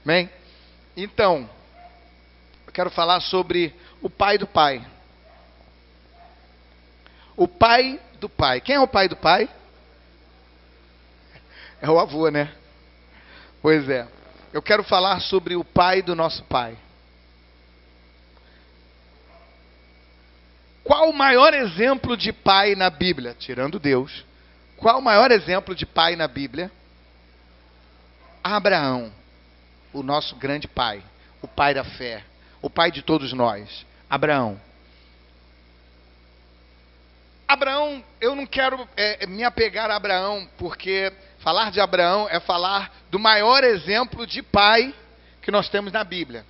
Bem, então, eu quero falar sobre o pai do pai. O pai do pai. Quem é o pai do pai? É o avô, né? Pois é. Eu quero falar sobre o pai do nosso pai. Qual o maior exemplo de pai na Bíblia? Tirando Deus. Qual o maior exemplo de pai na Bíblia? Abraão. O nosso grande pai, o pai da fé, o pai de todos nós, Abraão. Abraão, eu não quero me apegar a Abraão, porque falar de Abraão é falar do maior exemplo de pai que nós temos na Bíblia.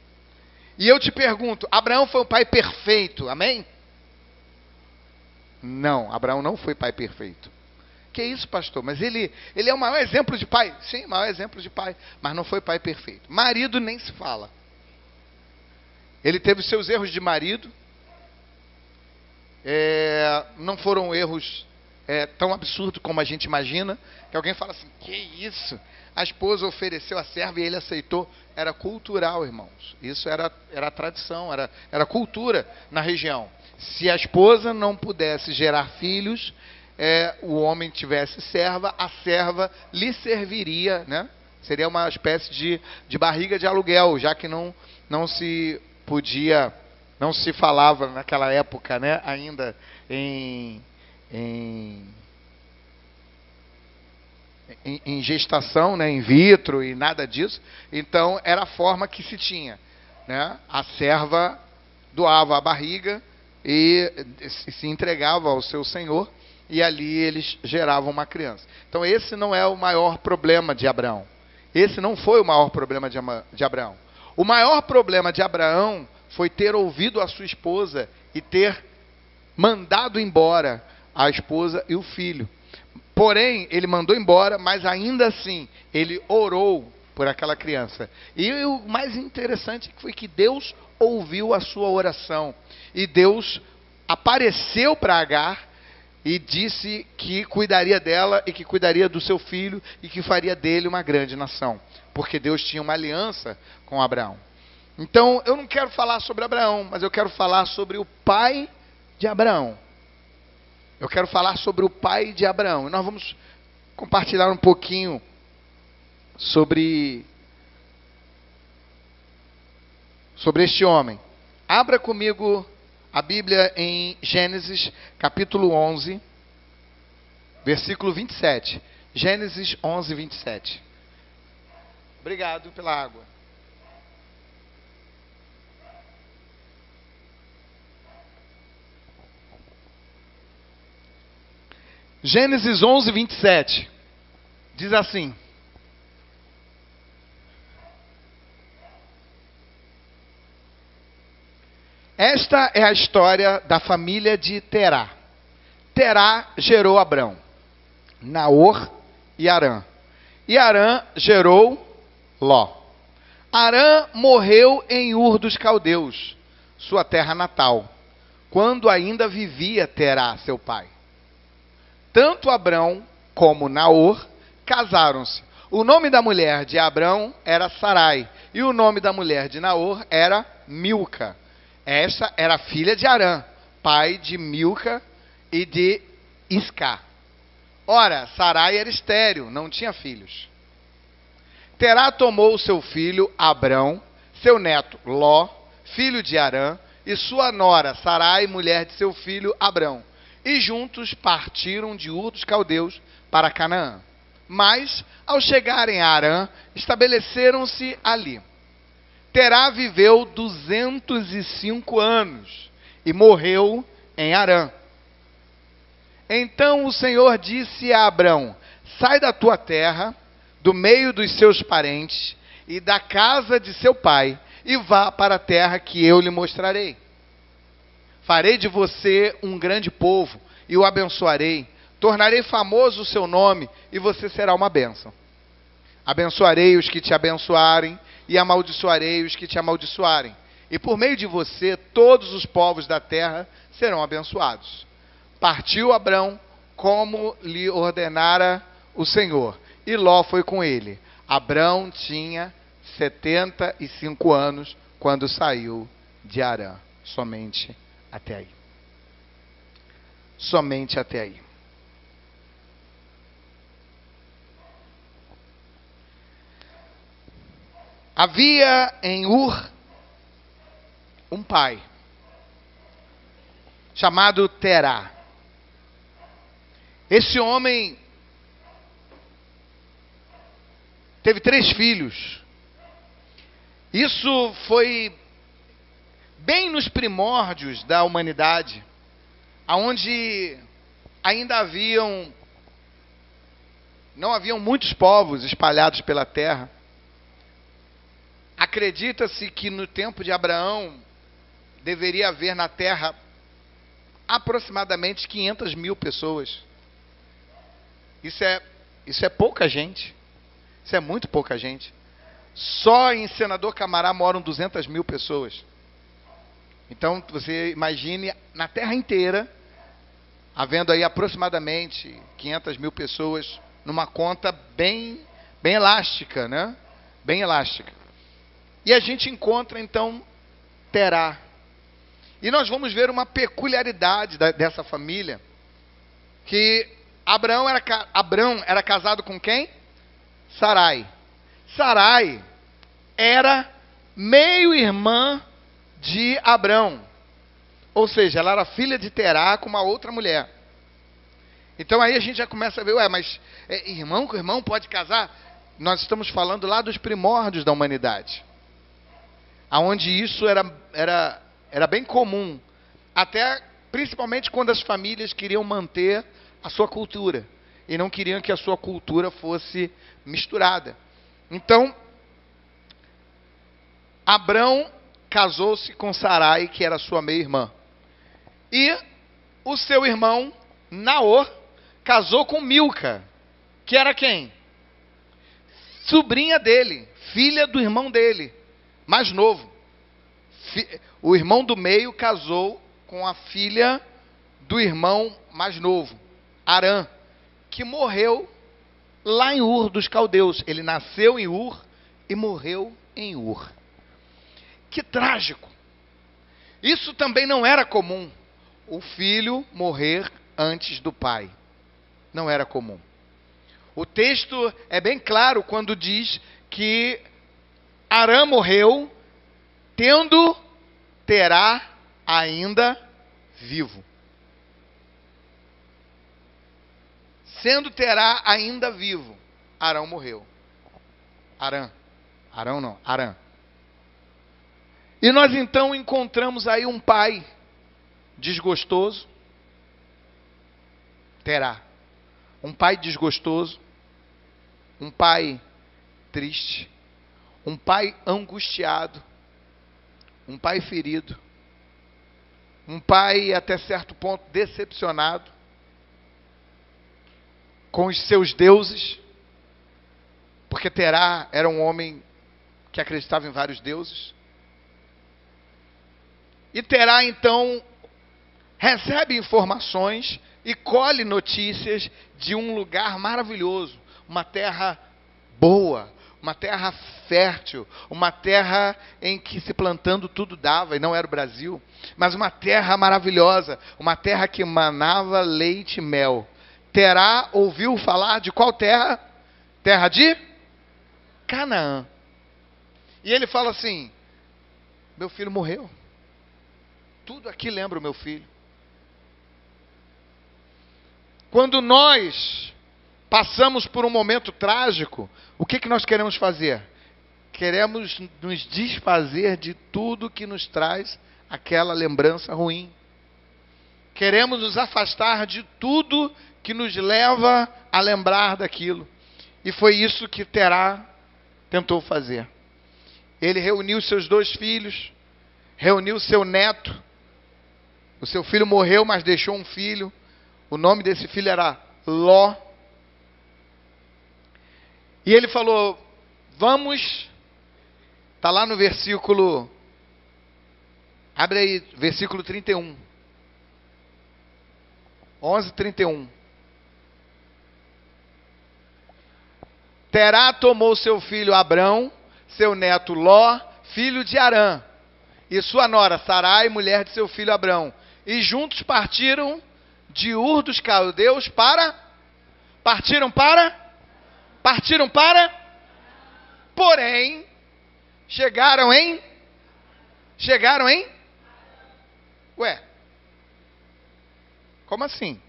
E eu te pergunto, Abraão foi um pai perfeito, amém? Não, Abraão não foi pai perfeito. Que isso, pastor? Mas ele é o maior exemplo de pai. Sim, o maior exemplo de pai. Mas não foi pai perfeito. Marido nem se fala. Ele teve seus erros de marido. Não foram erros tão absurdos como a gente imagina. Que alguém fala assim, que isso? A esposa ofereceu a serva e ele aceitou. Era cultural, irmãos. Isso era tradição, era cultura na região. Se a esposa não pudesse gerar filhos, o homem tivesse serva, a serva lhe serviria, né? Seria uma espécie de barriga de aluguel, já que não se podia, não se falava naquela época, né? Ainda em gestação, né? In vitro e nada disso. Então era a forma que se tinha, né? A serva doava a barriga e se entregava ao seu senhor. E ali eles geravam uma criança. Então esse não é o maior problema de Abraão. Esse não foi o maior problema de Abraão. O maior problema de Abraão foi ter ouvido a sua esposa e ter mandado embora a esposa e o filho. Porém, ele mandou embora, mas ainda assim, ele orou por aquela criança. E o mais interessante foi que Deus ouviu a sua oração. E Deus apareceu para Agar e disse que cuidaria dela e que cuidaria do seu filho e que faria dele uma grande nação. Porque Deus tinha uma aliança com Abraão. Então, eu não quero falar sobre Abraão, mas eu quero falar sobre o pai de Abraão. Eu quero falar sobre o pai de Abraão. E nós vamos compartilhar um pouquinho sobre este homem. Abra comigo a Bíblia em Gênesis, capítulo 11, versículo 27. Gênesis 11, 27. Obrigado pela água. Gênesis 11, 27. Diz assim: esta é a história da família de Terá. Terá gerou Abrão, Naor e Harã. E Harã gerou Ló. Harã morreu em Ur dos Caldeus, sua terra natal, quando ainda vivia Terá, seu pai. Tanto Abrão como Naor casaram-se. O nome da mulher de Abrão era Sarai, e o nome da mulher de Naor era Milca. Esta era filha de Harã, pai de Milca e de Isca. Ora, Sarai era estéril, não tinha filhos. Terá tomou seu filho Abrão, seu neto Ló, filho de Harã, e sua nora Sarai, mulher de seu filho Abrão. E juntos partiram de Ur dos Caldeus para Canaã. Mas, ao chegarem a Harã, estabeleceram-se ali. Terá viveu 205 anos e morreu em Harã. Então o Senhor disse a Abrão: sai da tua terra, do meio dos seus parentes e da casa de seu pai, e vá para a terra que eu lhe mostrarei. Farei de você um grande povo e o abençoarei. Tornarei famoso o seu nome e você será uma bênção. Abençoarei os que te abençoarem e amaldiçoarei os que te amaldiçoarem. E por meio de você, todos os povos da terra serão abençoados. Partiu Abrão como lhe ordenara o Senhor, e Ló foi com ele. Abrão tinha 75 anos quando saiu de Harã. Somente até aí. Somente até aí. Havia em Ur um pai chamado Terá. Esse homem teve 3 filhos. Isso foi bem nos primórdios da humanidade, aonde ainda não haviam muitos povos espalhados pela terra. Acredita-se que no tempo de Abraão deveria haver na terra aproximadamente 500 mil pessoas. Isso é pouca gente. Isso é muito pouca gente. Só em Senador Camará moram 200 mil pessoas. Então você imagine na terra inteira, havendo aí aproximadamente 500 mil pessoas, numa conta bem elástica, né? Bem elástica. E a gente encontra então Terá. E nós vamos ver uma peculiaridade dessa família, que Abrão era casado com quem? Sarai. Sarai era meio-irmã de Abrão. Ou seja, ela era filha de Terá com uma outra mulher. Então aí a gente já começa a ver, mas irmão com irmão pode casar? Nós estamos falando lá dos primórdios da humanidade, aonde isso era bem comum, até principalmente quando as famílias queriam manter a sua cultura e não queriam que a sua cultura fosse misturada. Então, Abrão casou-se com Sarai, que era sua meia-irmã. E o seu irmão, Naor, casou com Milca, que era quem? Sobrinha dele, filha do irmão dele, mais novo. O irmão do meio casou com a filha do irmão mais novo, Harã, que morreu lá em Ur dos Caldeus. Ele nasceu em Ur e morreu em Ur. Que trágico. Isso também não era comum. O filho morrer antes do pai. Não era comum. O texto é bem claro quando diz que Harã morreu tendo Terá ainda vivo. Sendo Terá ainda vivo, Arão morreu. Arão não, Harã. E nós então encontramos aí um pai desgostoso, Terá. Um pai desgostoso, um pai triste, um pai angustiado, um pai ferido, um pai até certo ponto decepcionado com os seus deuses, porque Terá era um homem que acreditava em vários deuses. E Terá então recebe informações e colhe notícias de um lugar maravilhoso, uma terra boa, uma terra fértil, uma terra em que se plantando tudo dava, e não era o Brasil, mas uma terra maravilhosa, uma terra que manava leite e mel. Terá ouviu falar de qual terra? Terra de Canaã. E ele fala assim: meu filho morreu. Tudo aqui lembra o meu filho. Quando nós passamos por um momento trágico, o que nós queremos fazer? Queremos nos desfazer de tudo que nos traz aquela lembrança ruim. Queremos nos afastar de tudo que nos leva a lembrar daquilo. E foi isso que Terá tentou fazer. Ele reuniu seus 2 filhos, reuniu seu neto. O seu filho morreu, mas deixou um filho. O nome desse filho era Ló. E ele falou: vamos, está lá no versículo, abre aí, versículo 31. 11:31. Terá tomou seu filho Abrão, seu neto Ló, filho de Harã, e sua nora Sarai, mulher de seu filho Abrão. E juntos partiram de Ur dos Caldeus para... Partiram para? Porém, chegaram em... Ué, como assim?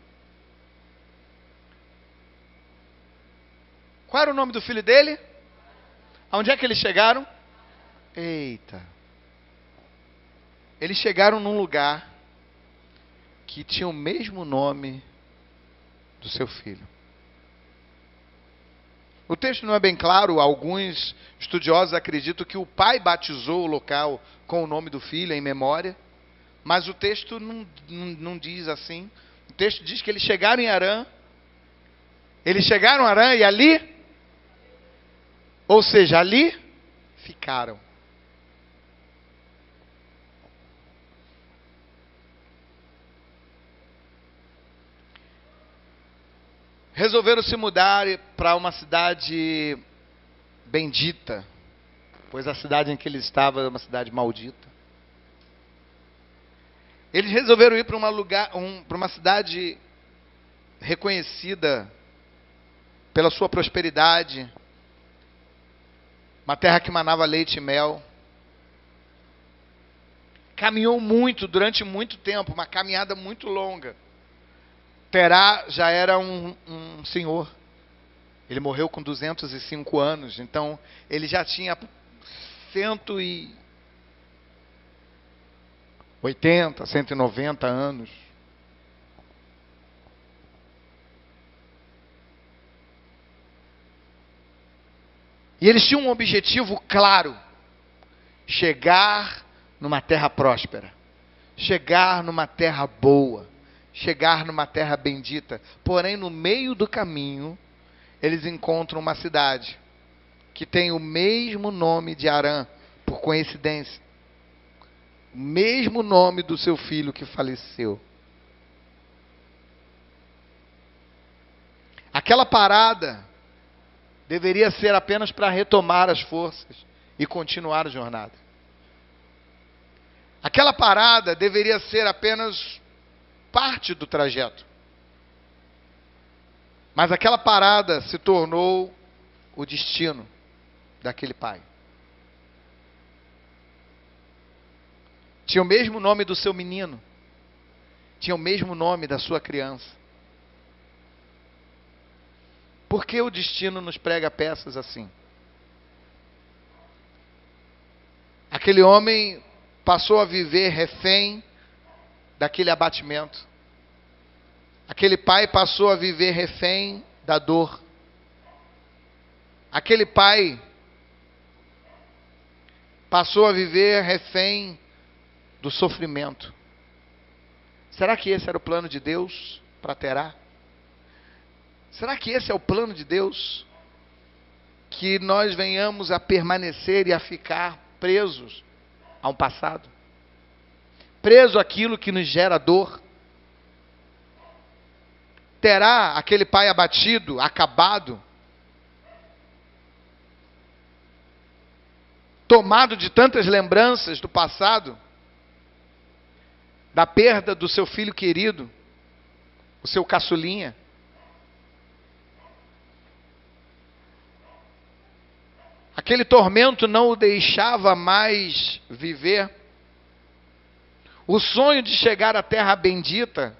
Qual era o nome do filho dele? Aonde é que eles chegaram? Eita. Eles chegaram num lugar que tinha o mesmo nome do seu filho. O texto não é bem claro, alguns estudiosos acreditam que o pai batizou o local com o nome do filho em memória, mas o texto não diz assim. O texto diz que eles chegaram em Harã, e ali, ou seja, ali ficaram. Resolveram se mudar para uma cidade bendita, pois a cidade em que eles estavam era uma cidade maldita. Eles resolveram ir para uma cidade reconhecida pela sua prosperidade, uma terra que manava leite e mel. Caminhou muito, durante muito tempo, uma caminhada muito longa. Terá já era um senhor. Ele morreu com 205 anos, então ele já tinha 180, 190 anos. E eles tinham um objetivo claro: chegar numa terra próspera, chegar numa terra boa, chegar numa terra bendita. Porém, no meio do caminho, eles encontram uma cidade que tem o mesmo nome de Harã, por coincidência. O mesmo nome do seu filho que faleceu. Aquela parada deveria ser apenas para retomar as forças e continuar a jornada. Aquela parada deveria ser apenas parte do trajeto. Mas aquela parada se tornou o destino daquele pai. Tinha o mesmo nome do seu menino. Tinha o mesmo nome da sua criança. Por que o destino nos prega peças assim? Aquele homem passou a viver refém daquele abatimento. Aquele pai passou a viver refém da dor. Aquele pai passou a viver refém do sofrimento. Será que esse era o plano de Deus para Terá? Será que esse é o plano de Deus? Que nós venhamos a permanecer e a ficar presos a um passado? Preso àquilo que nos gera dor? Terá aquele pai abatido, acabado, tomado de tantas lembranças do passado, da perda do seu filho querido, o seu caçulinha? Aquele tormento não o deixava mais viver. O sonho de chegar à terra bendita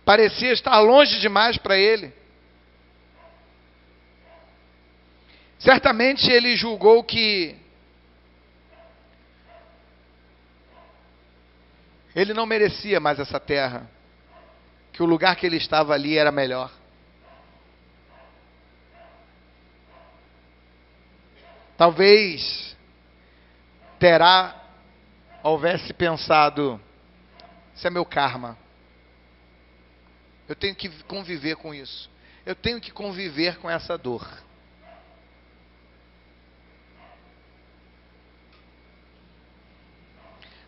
parecia estar longe demais para ele. Certamente ele julgou que ele não merecia mais essa terra, que o lugar que ele estava ali era melhor. Talvez Terá houvesse pensado: isso é meu karma. Eu tenho que conviver com isso. Eu tenho que conviver com essa dor.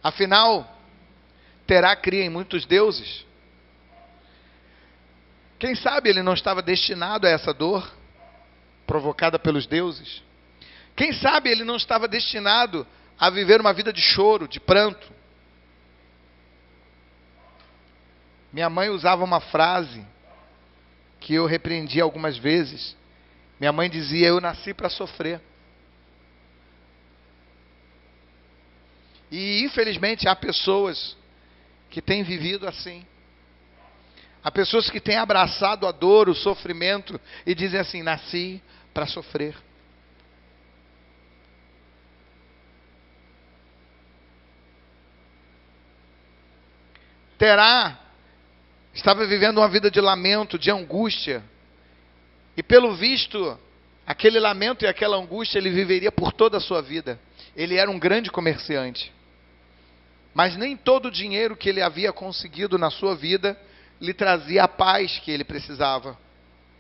Afinal, Terá cria em muitos deuses. Quem sabe ele não estava destinado a essa dor provocada pelos deuses? Quem sabe ele não estava destinado a viver uma vida de choro, de pranto? Minha mãe usava uma frase que eu repreendi algumas vezes. Minha mãe dizia: eu nasci para sofrer. E infelizmente há pessoas que têm vivido assim. Há pessoas que têm abraçado a dor, o sofrimento e dizem assim: nasci para sofrer. Terá estava vivendo uma vida de lamento, de angústia. E pelo visto, aquele lamento e aquela angústia ele viveria por toda a sua vida. Ele era um grande comerciante. Mas nem todo o dinheiro que ele havia conseguido na sua vida lhe trazia a paz que ele precisava.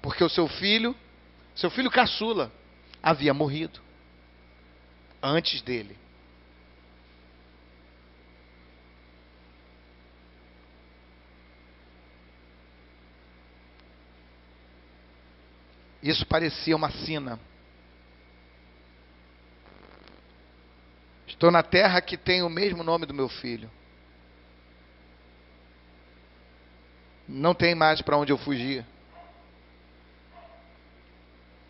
Porque o seu filho caçula, havia morrido antes dele. Isso parecia uma sina. Estou na terra que tem o mesmo nome do meu filho. Não tem mais para onde eu fugir.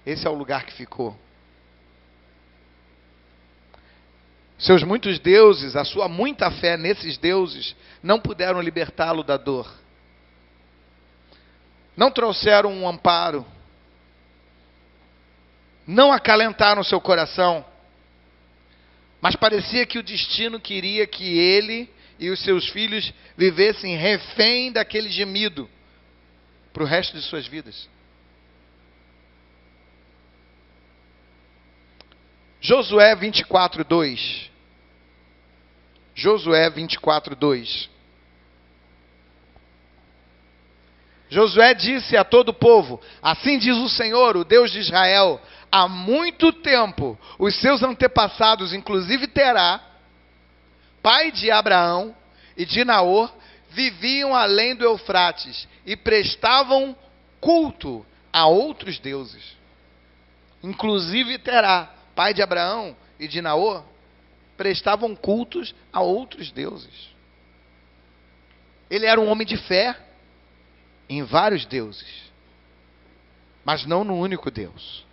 Esse é o lugar que ficou. Seus muitos deuses, a sua muita fé nesses deuses, não puderam libertá-lo da dor. Não trouxeram um amparo. Não acalentaram seu coração. Mas parecia que o destino queria que ele e os seus filhos vivessem refém daquele gemido para o resto de suas vidas. Josué 24:2. Josué 24:2. Josué disse a todo o povo: assim diz o Senhor, o Deus de Israel: há muito tempo os seus antepassados, inclusive Terá, pai de Abraão e de Naor, viviam além do Eufrates e prestavam culto a outros deuses. Inclusive Terá, pai de Abraão e de Naor, prestavam cultos a outros deuses. Ele era um homem de fé em vários deuses, mas não no único Deus.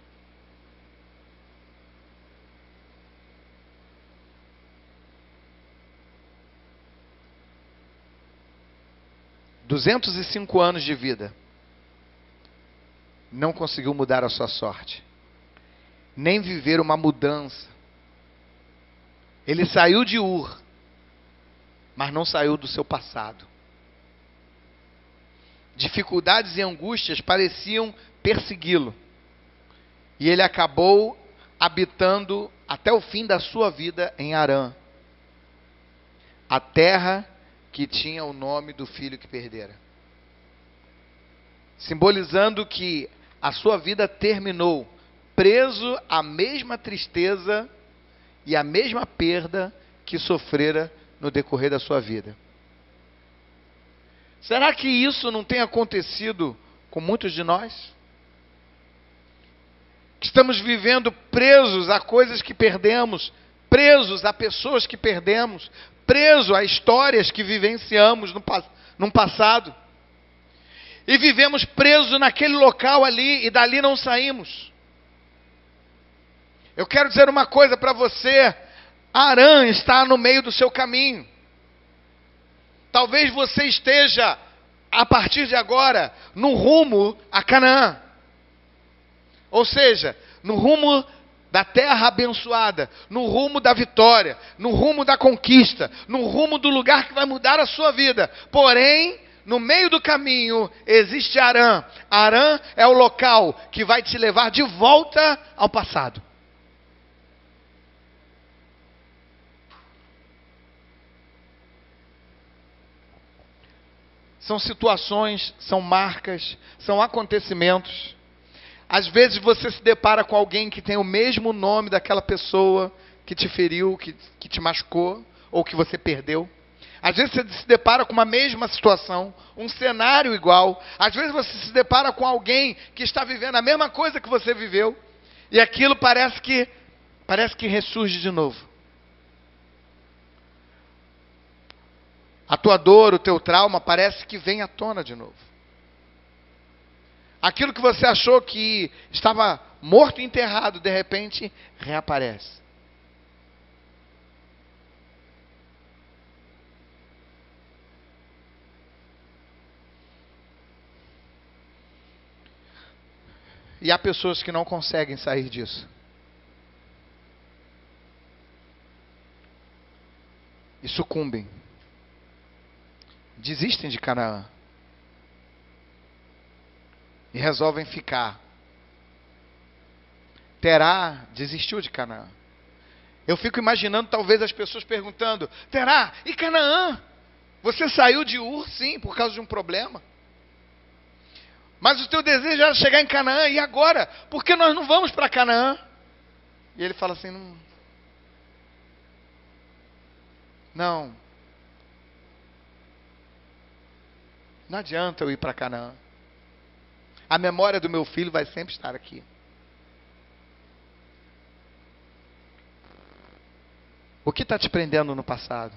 "205 anos de vida, não conseguiu mudar a sua sorte, nem viver uma mudança. Ele saiu de Ur, mas não saiu do seu passado. Dificuldades e angústias pareciam persegui-lo. E ele acabou habitando até o fim da sua vida em Harã, a terra que tinha o nome do filho que perdera. Simbolizando que a sua vida terminou preso à mesma tristeza e à mesma perda que sofrera no decorrer da sua vida. Será que isso não tem acontecido com muitos de nós? Que estamos vivendo presos a coisas que perdemos, presos a pessoas que perdemos, presos a histórias que vivenciamos no passado. E vivemos presos naquele local ali e dali não saímos. Eu quero dizer uma coisa para você: Harã está no meio do seu caminho. Talvez você esteja, a partir de agora, no rumo a Canaã. Ou seja, no rumo da terra abençoada, no rumo da vitória, no rumo da conquista, no rumo do lugar que vai mudar a sua vida. Porém, no meio do caminho existe Harã. Harã é o local que vai te levar de volta ao passado. São situações, são marcas, são acontecimentos. Às vezes você se depara com alguém que tem o mesmo nome daquela pessoa que te feriu, que te machucou, ou que você perdeu. Às vezes você se depara com uma mesma situação, um cenário igual. Às vezes você se depara com alguém que está vivendo a mesma coisa que você viveu. E aquilo parece que ressurge de novo. A tua dor, o teu trauma parece que vem à tona de novo. Aquilo que você achou que estava morto e enterrado, de repente, reaparece. E há pessoas que não conseguem sair disso. E sucumbem. Desistem de Canaã. E resolvem ficar. Terá desistiu de Canaã. Eu fico imaginando talvez as pessoas perguntando: Terá, e Canaã? Você saiu de Ur, sim, por causa de um problema. Mas o teu desejo era chegar em Canaã, e agora? Por que nós não vamos para Canaã? E ele fala assim: não adianta eu ir para Canaã. A memória do meu filho vai sempre estar aqui. O que está te prendendo no passado?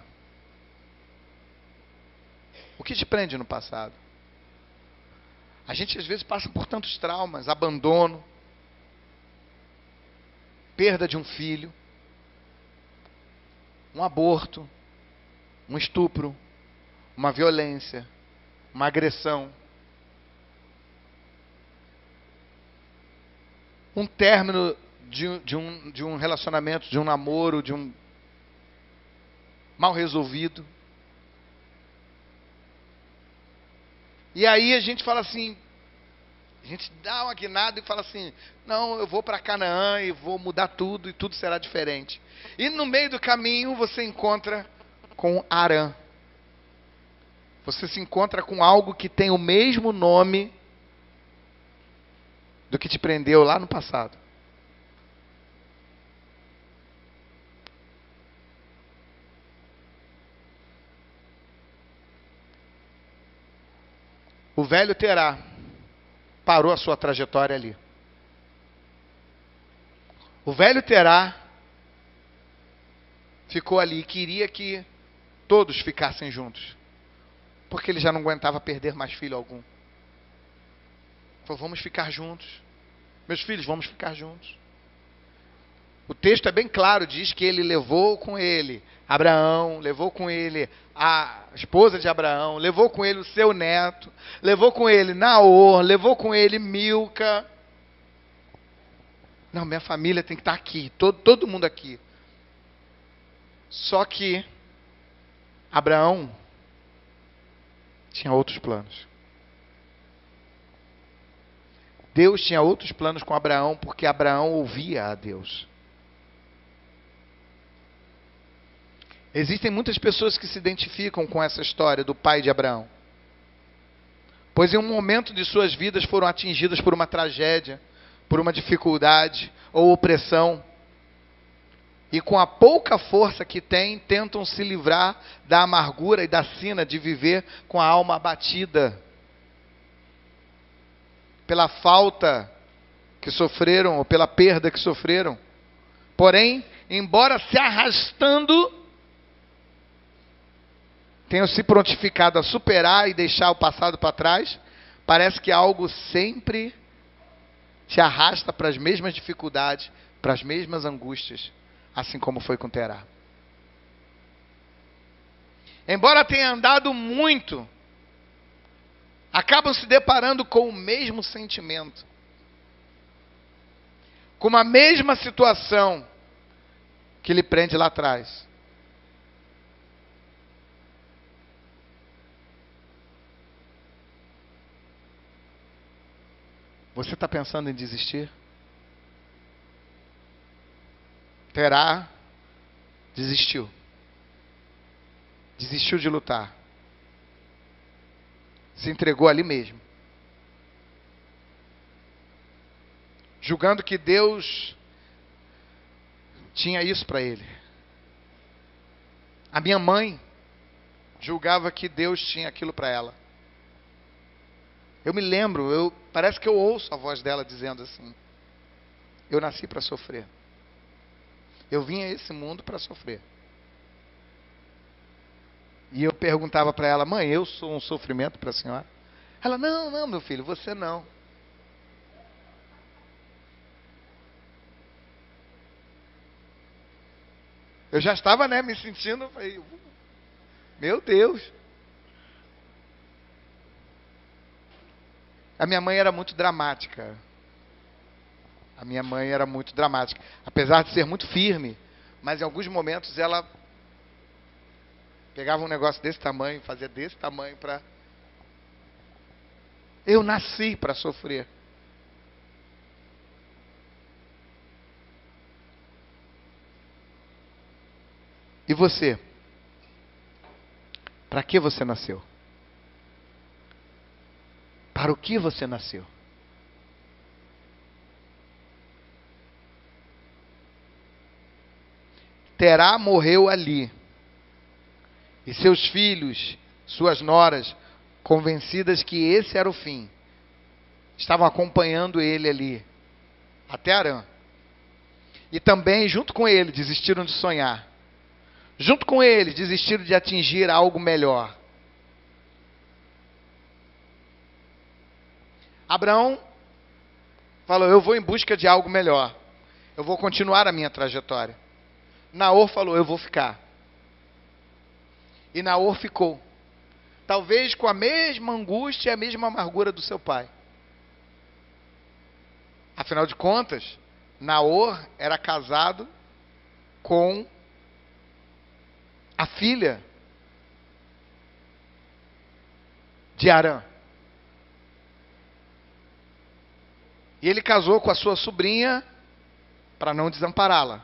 O que te prende no passado? A gente às vezes passa por tantos traumas, abandono, perda de um filho, um aborto, um estupro, uma violência, uma agressão, um término de um relacionamento, de um namoro, de um mal resolvido. E aí a gente fala assim, a gente dá uma guinada e fala assim: não, eu vou para Canaã e vou mudar tudo e tudo será diferente. E no meio do caminho você encontra com Arã. Você se encontra com algo que tem o mesmo nome do que te prendeu lá no passado. O velho Terá parou a sua trajetória ali. O velho Terá ficou ali e queria que todos ficassem juntos, porque ele já não aguentava perder mais filho algum. Falou: vamos ficar juntos. Meus filhos, vamos ficar juntos. O texto é bem claro, diz que ele levou com ele Abraão, levou com ele a esposa de Abraão, levou com ele o seu neto, levou com ele Naor, levou com ele Milca. Não, minha família tem que estar aqui, todo mundo aqui. Só que Abraão tinha outros planos. Deus tinha outros planos com Abraão, porque Abraão ouvia a Deus. Existem muitas pessoas que se identificam com essa história do pai de Abraão, pois em um momento de suas vidas foram atingidas por uma tragédia, por uma dificuldade ou opressão, e com a pouca força que têm, tentam se livrar da amargura e da sina de viver com a alma abatida pela falta que sofreram ou pela perda que sofreram. Porém, embora se arrastando, tenham se prontificado a superar e deixar o passado para trás, parece que algo sempre te arrasta para as mesmas dificuldades, para as mesmas angústias, assim como foi com Terá. Embora tenha andado muito, acabam se deparando com o mesmo sentimento, com uma mesma situação que lhe prende lá atrás. Você está pensando em desistir? Terá desistiu. Desistiu de lutar. Se entregou ali mesmo. Julgando que Deus tinha isso para ele. A minha mãe julgava que Deus tinha aquilo para ela. Eu me lembro, parece que eu ouço a voz dela dizendo assim: eu nasci para sofrer. Eu vim a esse mundo para sofrer. E eu perguntava para ela: mãe, eu sou um sofrimento para a senhora? Ela: não, não, meu filho, você não. Eu já estava, me sentindo, falei, meu Deus. A minha mãe era muito dramática. A minha mãe era muito dramática. Apesar de ser muito firme, mas em alguns momentos ela pegava um negócio desse tamanho, fazia desse tamanho para... Eu nasci para sofrer. E você? Para que você nasceu? Para o que você nasceu? Terá morreu ali. E seus filhos, suas noras, convencidas que esse era o fim, estavam acompanhando ele ali, até Harã. E também, junto com ele, desistiram de sonhar. Junto com ele, desistiram de atingir algo melhor. Abraão falou: eu vou em busca de algo melhor. Eu vou continuar a minha trajetória. Naor falou: eu vou ficar. E Naor ficou. Talvez com a mesma angústia e a mesma amargura do seu pai. Afinal de contas, Naor era casado com a filha de Harã. E ele casou com a sua sobrinha para não desampará-la.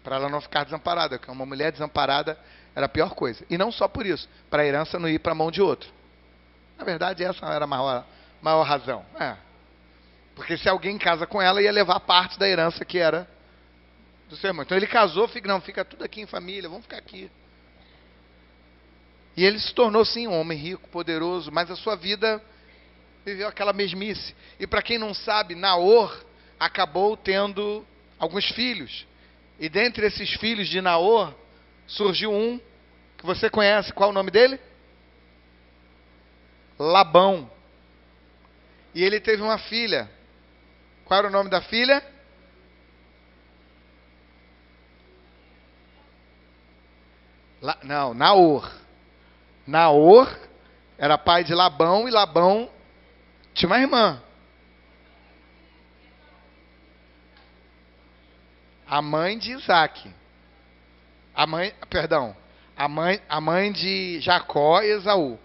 Para ela não ficar desamparada, porque uma mulher desamparada era a pior coisa. E não só por isso, para a herança não ir para a mão de outro. Na verdade, essa era a maior razão. Porque se alguém casa com ela, ia levar parte da herança que era do seu irmão. Então ele casou, fica tudo aqui em família, vamos ficar aqui. E ele se tornou, sim, um homem rico, poderoso, mas a sua vida viveu aquela mesmice. E para quem não sabe, Naor acabou tendo alguns filhos. E dentre esses filhos de Naor, surgiu um que você conhece. Qual é o nome dele? Labão. E ele teve uma filha. Qual era o nome da filha? Naor. Naor era pai de Labão e Labão tinha uma irmã. A mãe de Isaac. A mãe de Jacó e Esaú.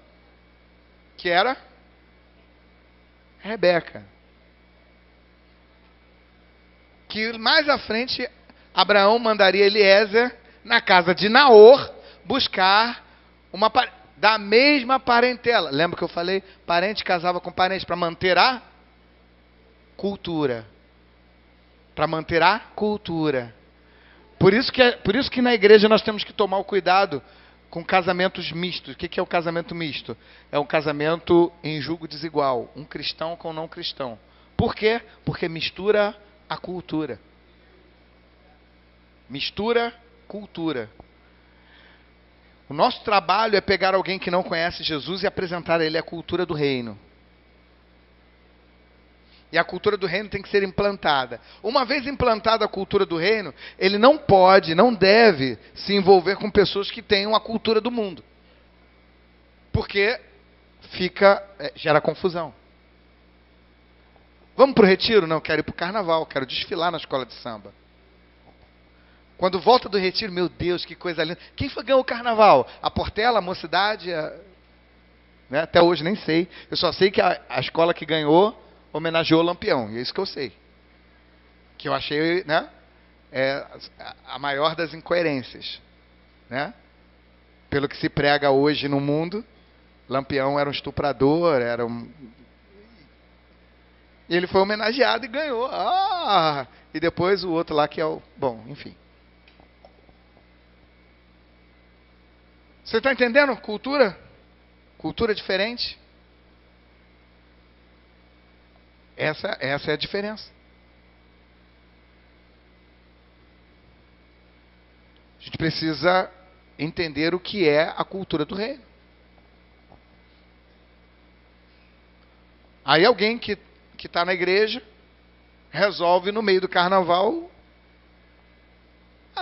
Que era Rebeca. Que mais à frente Abraão mandaria Eliezer na casa de Naor buscar uma da mesma parentela. Lembra que eu falei? Parente casava com parente para manter a cultura. Para manter a cultura. Por isso que na igreja nós temos que tomar o cuidado com casamentos mistos. O que é o casamento misto? É um casamento em julgo desigual. Um cristão com não cristão. Por quê? Porque mistura a cultura. Mistura cultura. O nosso trabalho é pegar alguém que não conhece Jesus e apresentar a ele a cultura do reino. E a cultura do reino tem que ser implantada. Uma vez implantada a cultura do reino, ele não pode, não deve se envolver com pessoas que tenham a cultura do mundo. Porque gera confusão. Vamos para o retiro? Não, quero ir para o carnaval, quero desfilar na escola de samba. Quando volta do retiro, meu Deus, que coisa linda. Quem foi ganhou o carnaval? A Portela, a Mocidade? Né? Até hoje nem sei. Eu só sei que a escola que ganhou homenageou o Lampião. E é isso que eu sei. Que eu achei, a maior das incoerências. Né? Pelo que se prega hoje no mundo, Lampião era um estuprador, E ele foi homenageado e ganhou. E depois o outro lá que é o... Bom, enfim. Você está entendendo? Cultura? Cultura diferente. Essa é a diferença. A gente precisa entender o que é a cultura do reino. Aí alguém que está na igreja resolve no meio do carnaval,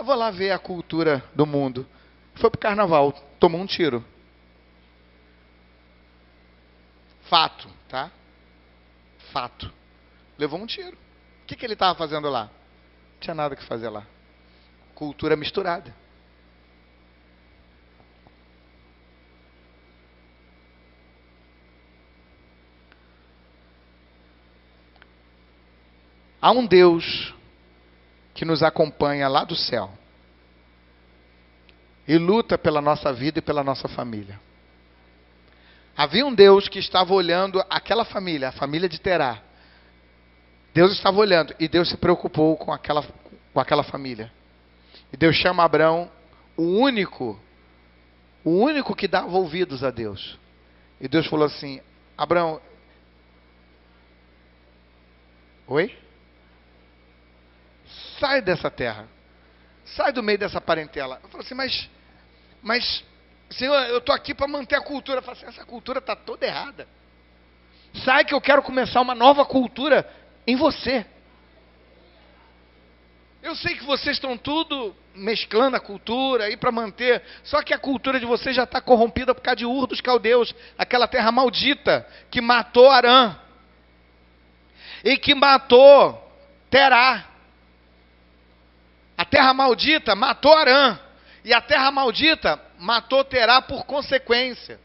vou lá ver a cultura do mundo. Foi pro carnaval, tomou um tiro. Fato, tá? Fato. Levou um tiro. O que ele estava fazendo lá? Não tinha nada que fazer lá. Cultura misturada. Há um Deus que nos acompanha lá do céu e luta pela nossa vida e pela nossa família. Havia um Deus que estava olhando aquela família, a família de Terá. Deus estava olhando e Deus se preocupou com aquela família. E Deus chama Abrão, o único que dava ouvidos a Deus. E Deus falou assim: Abrão, oi? Sai dessa terra. Sai do meio dessa parentela. Eu falo assim, mas Senhor, eu estou aqui para manter a cultura. Eu falo assim, essa cultura está toda errada. Sai que eu quero começar uma nova cultura em você. Eu sei que vocês estão tudo mesclando a cultura aí para manter, só que a cultura de vocês já está corrompida por causa de Ur dos Caldeus, aquela terra maldita que matou Arã e que matou Terá. A terra maldita matou Arã e a terra maldita matou Terá por consequência.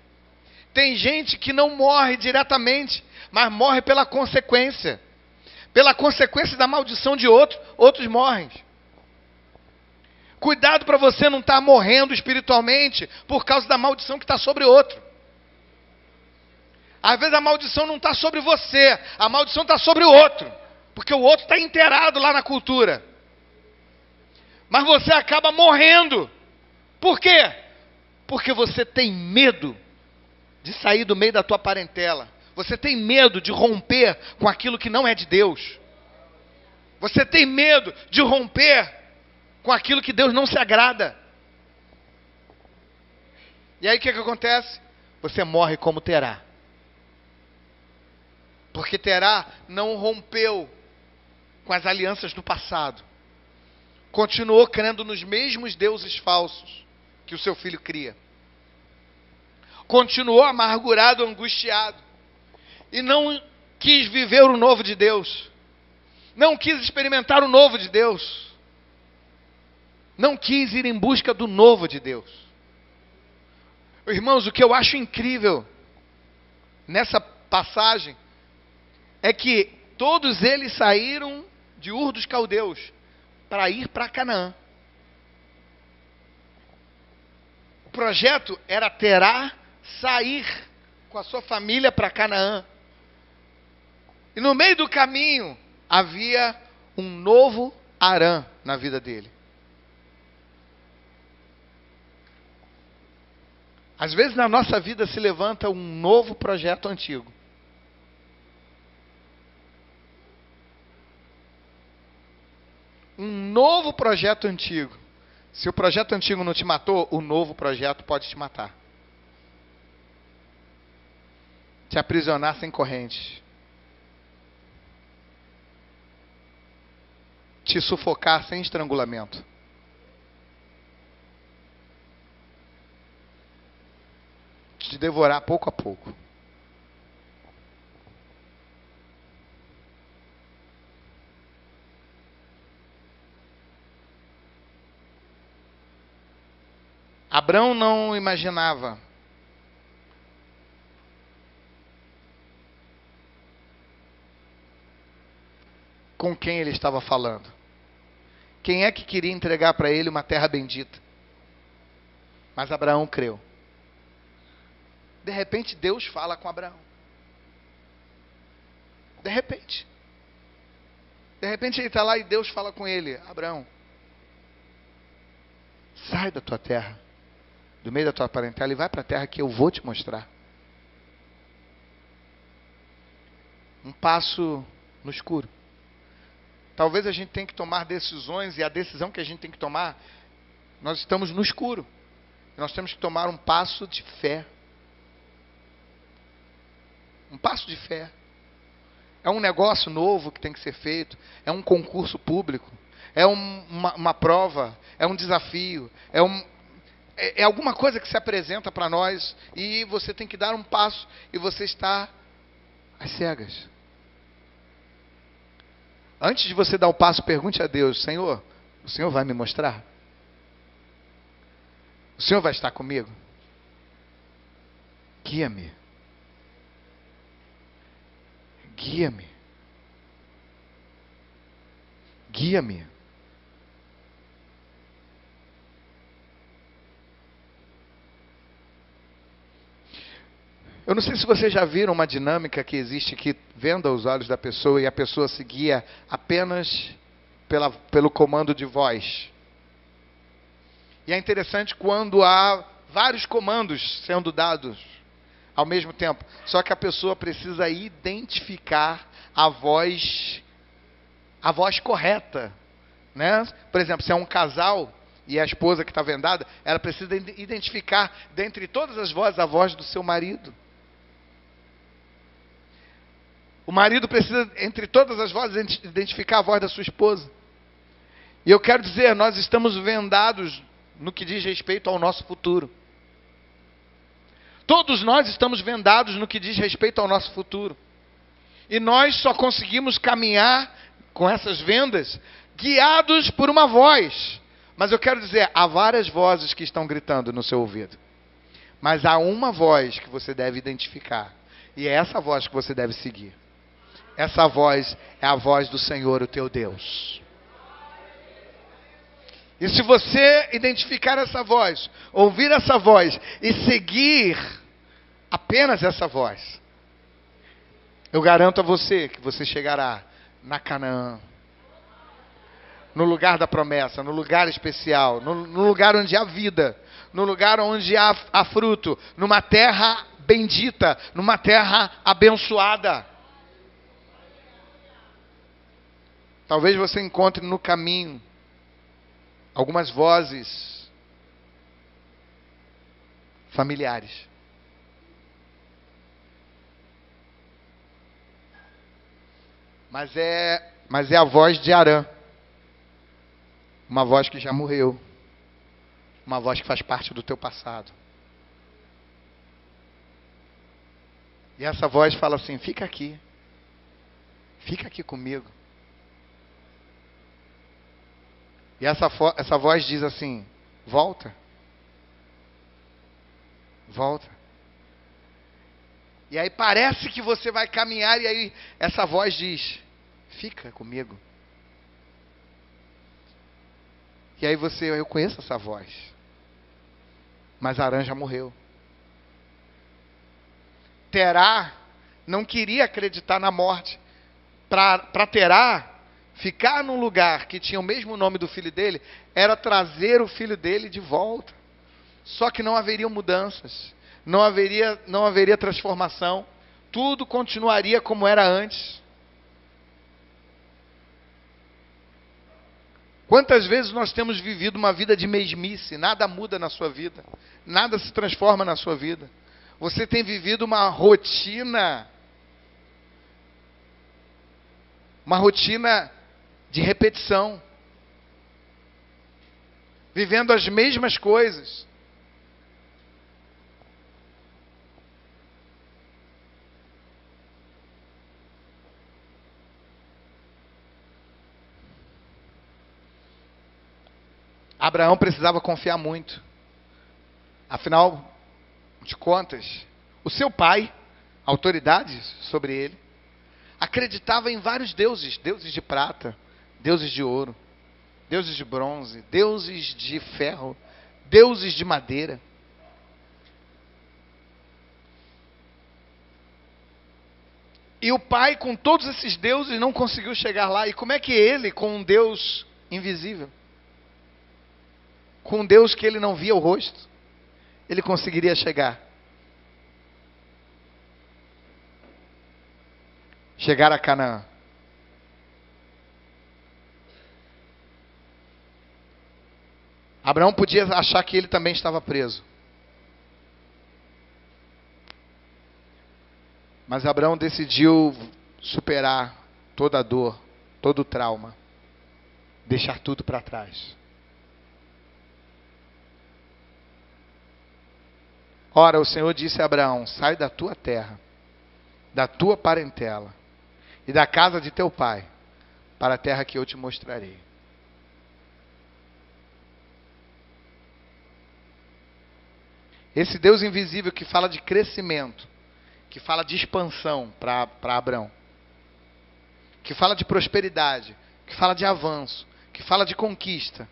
Tem gente que não morre diretamente, mas morre pela consequência. Pela consequência da maldição de outros morrem. Cuidado para você não estar morrendo espiritualmente por causa da maldição que está sobre outro. Às vezes a maldição não está sobre você, a maldição está sobre o outro, porque o outro está inteirado lá na cultura. Mas você acaba morrendo. Por quê? Porque você tem medo de sair do meio da tua parentela. Você tem medo de romper com aquilo que não é de Deus. Você tem medo de romper com aquilo que Deus não se agrada. E aí o que acontece? Você morre como Terá. Porque Terá não rompeu com as alianças do passado. Continuou crendo nos mesmos deuses falsos que o seu filho cria. Continuou amargurado, angustiado. E não quis viver o novo de Deus. Não quis experimentar o novo de Deus. Não quis ir em busca do novo de Deus. Irmãos, o que eu acho incrível nessa passagem é que todos eles saíram de Ur dos Caldeus para ir para Canaã. O projeto era Terá sair com a sua família para Canaã. E no meio do caminho havia um novo Arã na vida dele. Às vezes na nossa vida se levanta um novo projeto antigo. Um novo projeto antigo. Se o projeto antigo não te matou, o novo projeto pode te matar. Te aprisionar sem corrente. Te sufocar sem estrangulamento. Te devorar pouco a pouco. Abrão não imaginava com quem ele estava falando. Quem é que queria entregar para ele uma terra bendita? Mas Abraão creu. De repente Deus fala com Abraão. De repente. De repente ele está lá e Deus fala com ele: Abraão, sai da tua terra. do meio da tua parentela e vai para a terra que eu vou te mostrar. Um passo no escuro. Talvez a gente tenha que tomar decisões, e a decisão que a gente tem que tomar, nós estamos no escuro. Nós temos que tomar um passo de fé. Um passo de fé. É um negócio novo que tem que ser feito. É um concurso público. É uma prova. É um desafio. É alguma coisa que se apresenta para nós. E você tem que dar um passo. E você está às cegas. Antes de você dar o passo, pergunte a Deus: Senhor, o Senhor vai me mostrar? O Senhor vai estar comigo? Guia-me. Guia-me. Guia-me. Eu não sei se vocês já viram uma dinâmica que existe que venda os olhos da pessoa e a pessoa se guia apenas pelo comando de voz. E é interessante quando há vários comandos sendo dados ao mesmo tempo. Só que a pessoa precisa identificar a voz correta, né? Por exemplo, se é um casal e a esposa que está vendada, ela precisa identificar dentre todas as vozes a voz do seu marido. O marido precisa, entre todas as vozes, identificar a voz da sua esposa. E eu quero dizer, nós estamos vendados no que diz respeito ao nosso futuro. Todos nós estamos vendados no que diz respeito ao nosso futuro. E nós só conseguimos caminhar com essas vendas guiados por uma voz. Mas eu quero dizer, há várias vozes que estão gritando no seu ouvido. Mas há uma voz que você deve identificar. E é essa voz que você deve seguir. Essa voz é a voz do Senhor, o teu Deus. E se você identificar essa voz, ouvir essa voz e seguir apenas essa voz, eu garanto a você que você chegará na Canaã, no lugar da promessa, no lugar especial, no lugar onde há vida, no lugar onde há fruto, numa terra bendita, numa terra abençoada. Talvez você encontre no caminho algumas vozes familiares. Mas é a voz de Arã. Uma voz que já morreu. Uma voz que faz parte do teu passado. E essa voz fala assim: fica aqui. Fica aqui comigo. E essa voz diz assim: volta. Volta. E aí parece que você vai caminhar e aí essa voz diz: fica comigo. E aí eu conheço essa voz. Mas Arã já morreu. Terá não queria acreditar na morte. Para Terá ficar num lugar que tinha o mesmo nome do filho dele, era trazer o filho dele de volta. Só que não haveriam mudanças, não haveria transformação, tudo continuaria como era antes. Quantas vezes nós temos vivido uma vida de mesmice, nada muda na sua vida, nada se transforma na sua vida. Você tem vivido uma rotina de repetição, vivendo as mesmas coisas. Abraão precisava confiar muito. Afinal de contas, o seu pai, autoridades sobre ele, acreditava em vários deuses, deuses de prata, deuses de ouro, deuses de bronze, deuses de ferro, deuses de madeira. E o pai, com todos esses deuses, não conseguiu chegar lá. E como é que ele, com um Deus invisível, com um Deus que ele não via o rosto, ele conseguiria chegar? Chegar a Canaã. Abraão podia achar que ele também estava preso. Mas Abraão decidiu superar toda a dor, todo o trauma. Deixar tudo para trás. Ora, o Senhor disse a Abraão: sai da tua terra, da tua parentela e da casa de teu pai, para a terra que eu te mostrarei. Esse Deus invisível que fala de crescimento, que fala de expansão para Abraão, que fala de prosperidade, que fala de avanço, que fala de conquista.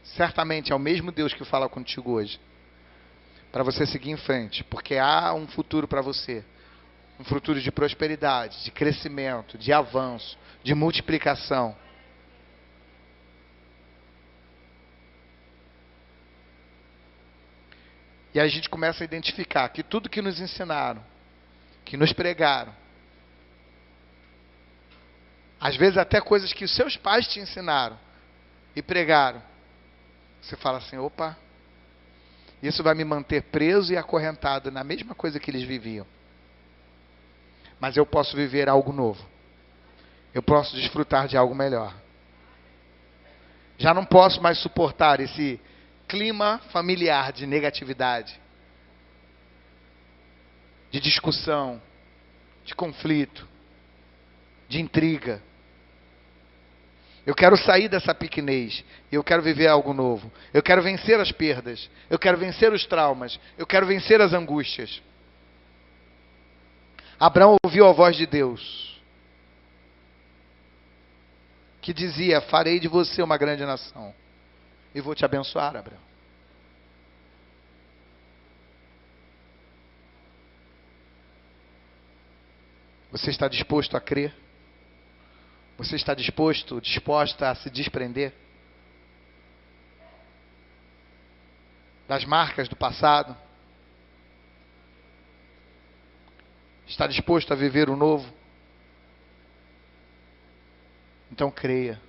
Certamente é o mesmo Deus que fala contigo hoje, para você seguir em frente, porque há um futuro para você, um futuro de prosperidade, de crescimento, de avanço, de multiplicação. E a gente começa a identificar que tudo que nos ensinaram, que nos pregaram, às vezes até coisas que os seus pais te ensinaram e pregaram, você fala assim: opa, isso vai me manter preso e acorrentado na mesma coisa que eles viviam. Mas eu posso viver algo novo. Eu posso desfrutar de algo melhor. Já não posso mais suportar esse clima familiar de negatividade, de discussão, de conflito, de intriga. Eu quero sair dessa pequenez e eu quero viver algo novo. Eu quero vencer as perdas, eu quero vencer os traumas, eu quero vencer as angústias. Abraão ouviu a voz de Deus, que dizia: farei de você uma grande nação e vou te abençoar, Abraão. Você está disposto a crer? Você está disposta a se desprender das marcas do passado? Está disposto a viver o novo? Então creia.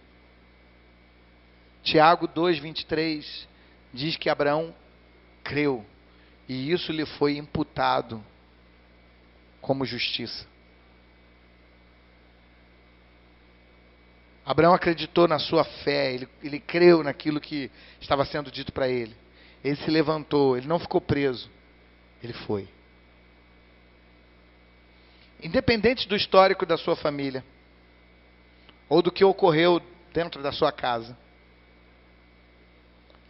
Tiago 2:23 diz que Abraão creu e isso lhe foi imputado como justiça. Abraão acreditou na sua fé, ele creu naquilo que estava sendo dito para ele. Ele se levantou, ele não ficou preso, ele foi. Independente do histórico da sua família, ou do que ocorreu dentro da sua casa,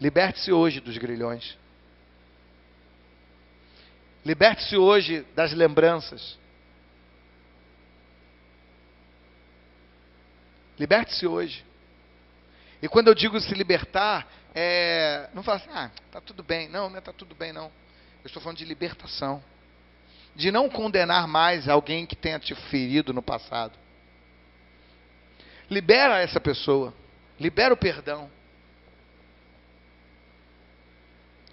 liberte-se hoje dos grilhões. Liberte-se hoje das lembranças. Liberte-se hoje. E quando eu digo se libertar, não fala assim: tá tudo bem. Não, não é tá tudo bem, não. Eu estou falando de libertação. De não condenar mais alguém que tenha te ferido no passado. Libera essa pessoa. Libera o perdão.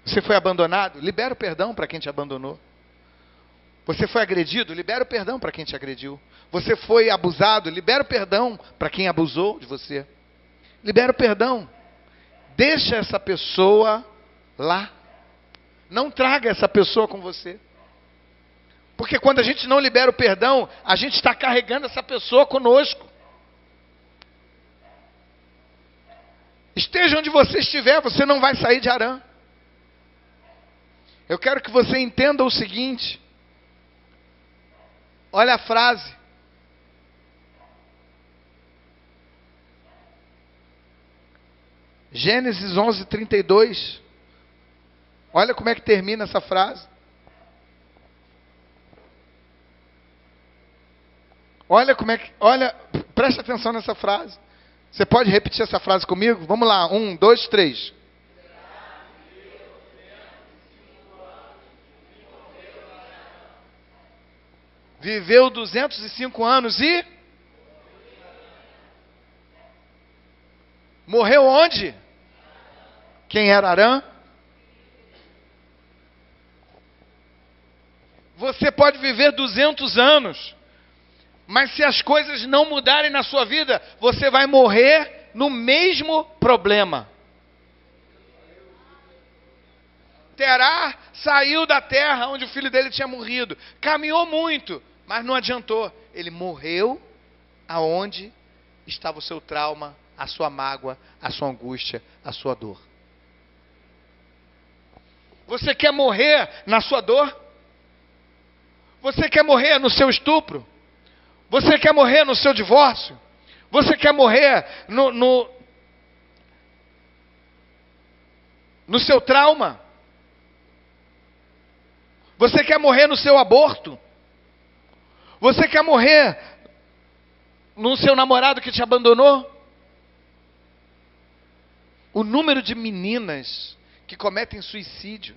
Você foi abandonado? Libera o perdão para quem te abandonou. Você foi agredido? Libera o perdão para quem te agrediu. Você foi abusado? Libera o perdão para quem abusou de você. Libera o perdão. Deixa essa pessoa lá. Não traga essa pessoa com você. Porque quando a gente não libera o perdão, a gente está carregando essa pessoa conosco. Esteja onde você estiver, você não vai sair de Harã. Eu quero que você entenda o seguinte. Olha a frase. Gênesis 11:32. Olha como é que termina essa frase. Olha, preste atenção nessa frase. Você pode repetir essa frase comigo? Vamos lá, 1, 2, 3. Viveu 205 anos e Morreu onde? Quem era Arã? Você pode viver 200 anos, mas se as coisas não mudarem na sua vida, você vai morrer no mesmo problema. Terá saiu da terra onde o filho dele tinha morrido. Caminhou muito, mas não adiantou. Ele morreu aonde estava o seu trauma, a sua mágoa, a sua angústia, a sua dor. Você quer morrer na sua dor? Você quer morrer no seu estupro? Você quer morrer no seu divórcio? Você quer morrer no seu trauma? Você quer morrer no seu aborto? Você quer morrer no seu namorado que te abandonou? O número de meninas que cometem suicídio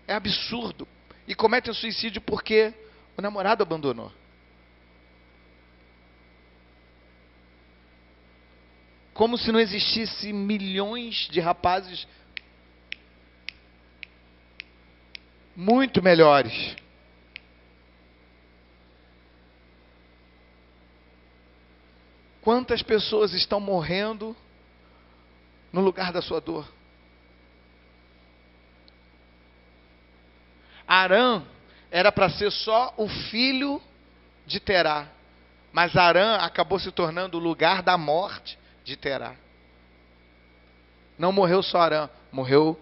é absurdo. E cometem suicídio porque o namorado abandonou. Como se não existisse milhões de rapazes muito melhores. Quantas pessoas estão morrendo no lugar da sua dor? Arã era para ser só o filho de Terá, mas Arã acabou se tornando o lugar da morte de Terá. Não morreu só Arã, morreu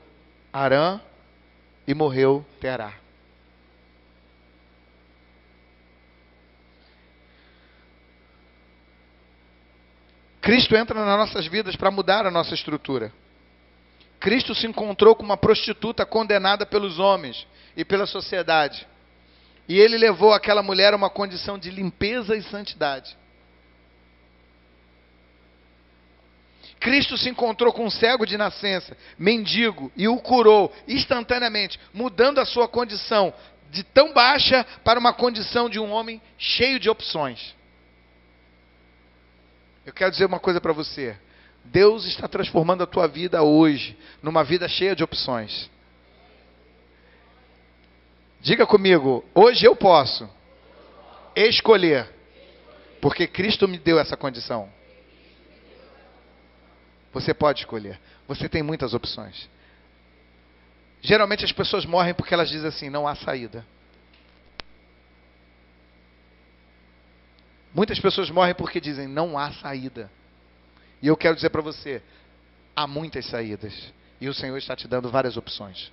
Arã e morreu Terá. Cristo entra nas nossas vidas para mudar a nossa estrutura. Cristo se encontrou com uma prostituta condenada pelos homens e pela sociedade. E ele levou aquela mulher a uma condição de limpeza e santidade. Cristo se encontrou com um cego de nascença, mendigo, e o curou instantaneamente, mudando a sua condição de tão baixa para uma condição de um homem cheio de opções. Eu quero dizer uma coisa para você. Deus está transformando a tua vida hoje numa vida cheia de opções. Diga comigo, hoje eu posso escolher, porque Cristo me deu essa condição. Você pode escolher. Você tem muitas opções. Geralmente as pessoas morrem porque elas dizem assim, não há saída. Muitas pessoas morrem porque dizem, não há saída. E eu quero dizer para você, há muitas saídas. E o Senhor está te dando várias opções.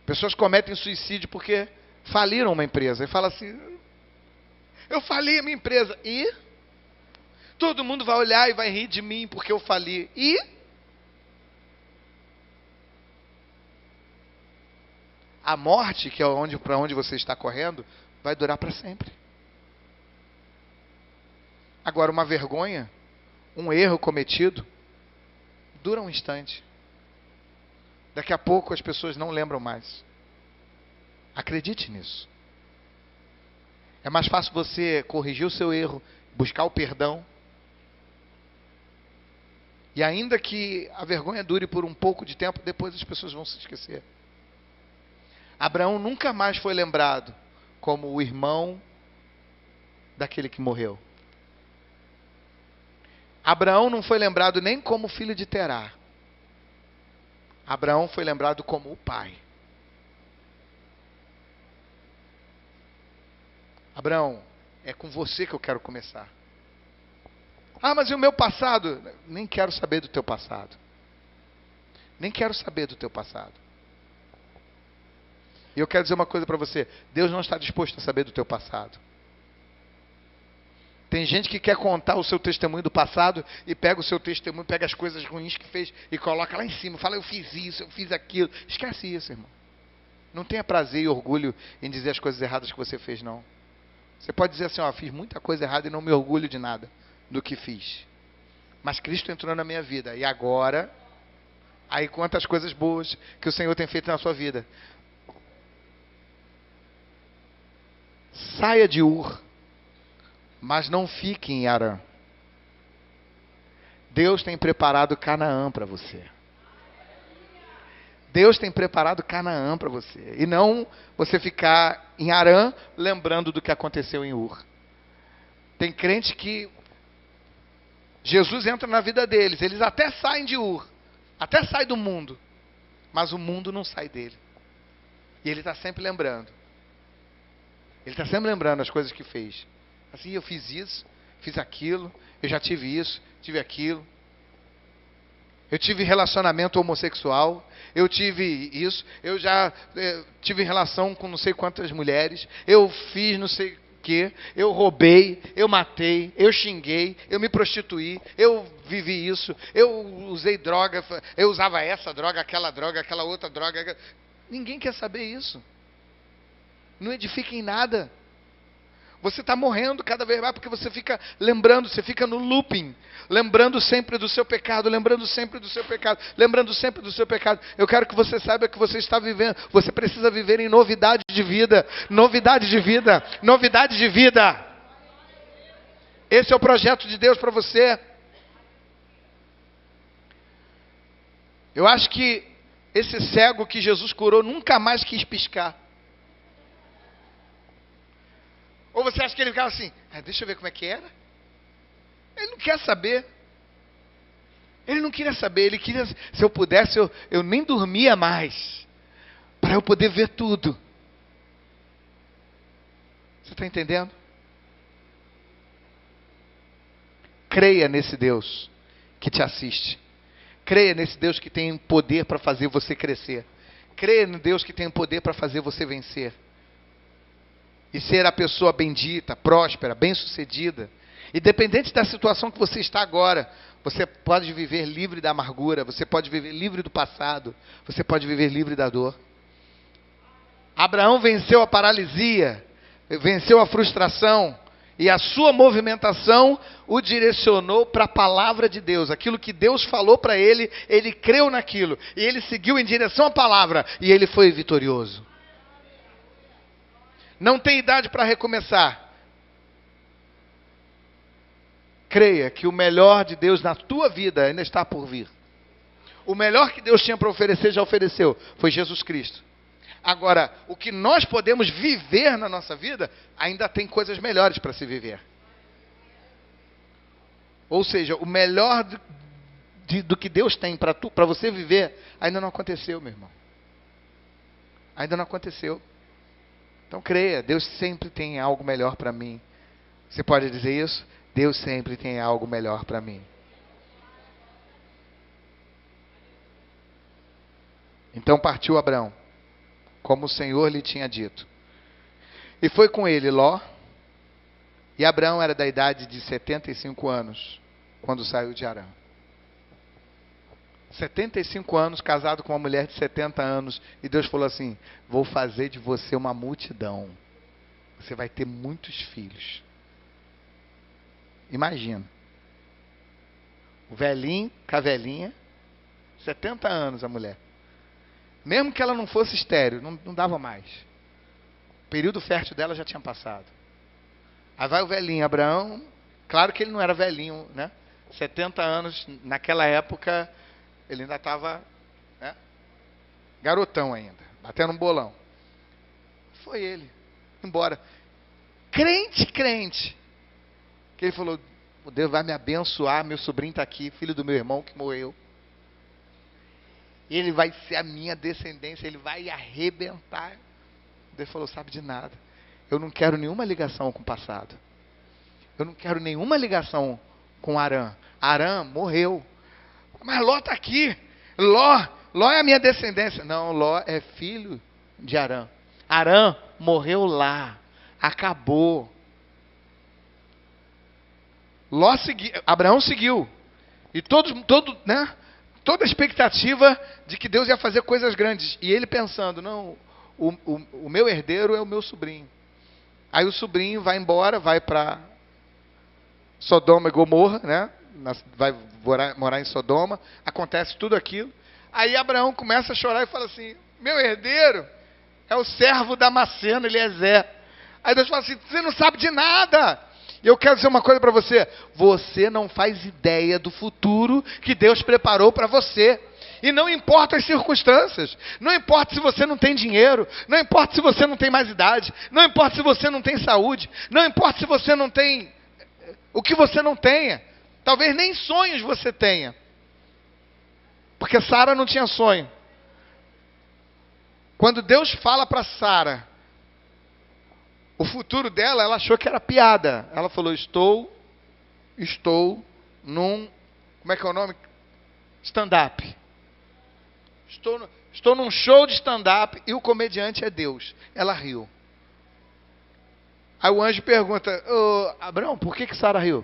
Pessoas cometem suicídio porque faliram uma empresa. E falam assim, eu fali a minha empresa. E? Todo mundo vai olhar e vai rir de mim porque eu fali. E? A morte, que é para onde você está correndo, vai durar para sempre. Agora, uma vergonha, um erro cometido, dura um instante. Daqui a pouco as pessoas não lembram mais. Acredite nisso. É mais fácil você corrigir o seu erro, buscar o perdão. E ainda que a vergonha dure por um pouco de tempo, depois as pessoas vão se esquecer. Abraão nunca mais foi lembrado como o irmão daquele que morreu. Abraão não foi lembrado nem como filho de Terá. Abraão foi lembrado como o pai. Abraão, é com você que eu quero começar. Ah, mas e o meu passado? Nem quero saber do teu passado. Nem quero saber do teu passado. E eu quero dizer uma coisa para você. Deus não está disposto a saber do teu passado. Tem gente que quer contar o seu testemunho do passado e pega o seu testemunho, pega as coisas ruins que fez e coloca lá em cima. Fala, eu fiz isso, eu fiz aquilo. Esquece isso, irmão. Não tenha prazer e orgulho em dizer as coisas erradas que você fez, não. Você pode dizer assim, ó, fiz muita coisa errada e não me orgulho de nada do que fiz. Mas Cristo entrou na minha vida. E agora, aí quantas coisas boas que o Senhor tem feito na sua vida. Saia de Ur. mas não fique em Harã. Deus tem preparado Canaã para você. Deus tem preparado Canaã para você. E não você ficar em Harã lembrando do que aconteceu em Ur. Tem crente que Jesus entra na vida deles. Eles até saem de Ur. Até saem do mundo. Mas o mundo não sai dele. E ele está sempre lembrando. Ele está sempre lembrando as coisas que fez. Assim, eu fiz isso, fiz aquilo, eu já tive isso, tive aquilo. Eu tive relacionamento homossexual, eu tive isso, eu já tive relação com não sei quantas mulheres, eu fiz não sei o que, eu roubei, eu matei, eu xinguei, eu me prostituí, eu vivi isso, eu usei droga, eu usava essa droga, aquela outra droga. Ninguém quer saber isso. Não edifica em nada. Você está morrendo cada vez mais porque você fica lembrando, você fica no looping, lembrando sempre do seu pecado, lembrando sempre do seu pecado, lembrando sempre do seu pecado. Eu quero que você saiba que você está vivendo, você precisa viver em novidade de vida, novidade de vida, novidade de vida. Esse é o projeto de Deus para você. Eu acho que esse cego que Jesus curou nunca mais quis piscar. Ou você acha que ele ficava assim, deixa eu ver como é que era? Ele não quer saber. Ele não queria saber, ele queria, se eu pudesse, eu nem dormia mais. Para eu poder ver tudo. Você está entendendo? Creia nesse Deus que te assiste. Creia nesse Deus que tem poder para fazer você crescer. Creia no Deus que tem poder para fazer você vencer. E ser a pessoa bendita, próspera, bem-sucedida. Independente da situação que você está agora, você pode viver livre da amargura, você pode viver livre do passado, você pode viver livre da dor. Abraão venceu a paralisia, venceu a frustração, e a sua movimentação o direcionou para a palavra de Deus. Aquilo que Deus falou para ele, ele creu naquilo, e ele seguiu em direção à palavra, e ele foi vitorioso. Não tem idade para recomeçar. Creia que o melhor de Deus na tua vida ainda está por vir. O melhor que Deus tinha para oferecer, já ofereceu. Foi Jesus Cristo. Agora, o que nós podemos viver na nossa vida, ainda tem coisas melhores para se viver. Ou seja, o melhor do que Deus tem para você viver, ainda não aconteceu, meu irmão. Ainda não aconteceu. Então creia, Deus sempre tem algo melhor para mim. Você pode dizer isso? Deus sempre tem algo melhor para mim. Então partiu Abrão, como o Senhor lhe tinha dito. E foi com ele Ló. E Abrão era da idade de 75 anos, quando saiu de Harã. 75 anos, casado com uma mulher de 70 anos. E Deus falou assim, vou fazer de você uma multidão. Você vai ter muitos filhos. Imagina. O velhinho com a velhinha. 70 anos a mulher. Mesmo que ela não fosse estéril, não dava mais. O período fértil dela já tinha passado. Aí vai o velhinho, Abraão. Claro que ele não era velhinho, né? 70 anos, naquela época... Ele ainda estava, né, garotão ainda, batendo um bolão. Foi ele, embora. Crente. Que ele falou, Deus vai me abençoar, meu sobrinho está aqui, filho do meu irmão que morreu. Ele vai ser a minha descendência, ele vai arrebentar. Deus falou, sabe de nada. Eu não quero nenhuma ligação com o passado. Eu não quero nenhuma ligação com Harã. Harã morreu. Mas Ló está aqui. Ló é a minha descendência. Não, Ló é filho de Harã. Harã morreu lá. Acabou. Abraão seguiu. E né, toda a expectativa de que Deus ia fazer coisas grandes. E ele pensando, não, o meu herdeiro é o meu sobrinho. Aí o sobrinho vai embora, vai para Sodoma e Gomorra, né? Vai morar em Sodoma, acontece tudo aquilo. Aí Abraão começa a chorar e fala assim, meu herdeiro é o servo Damasceno, Eliezer. Aí Deus fala assim, você não sabe de nada. E eu quero dizer uma coisa para você. Você não faz ideia do futuro que Deus preparou para você. E não importa as circunstâncias. Não importa se você não tem dinheiro. Não importa se você não tem mais idade. Não importa se você não tem saúde. Não importa se você não tem o que você não tenha. Talvez nem sonhos você tenha. Porque Sara não tinha sonho. Quando Deus fala para Sara o futuro dela, ela achou que era piada. Ela falou, estou num, como é que é o nome? Stand-up. Estou num show de stand-up e o comediante é Deus. Ela riu. Aí o anjo pergunta, Abraão, por que Sara riu?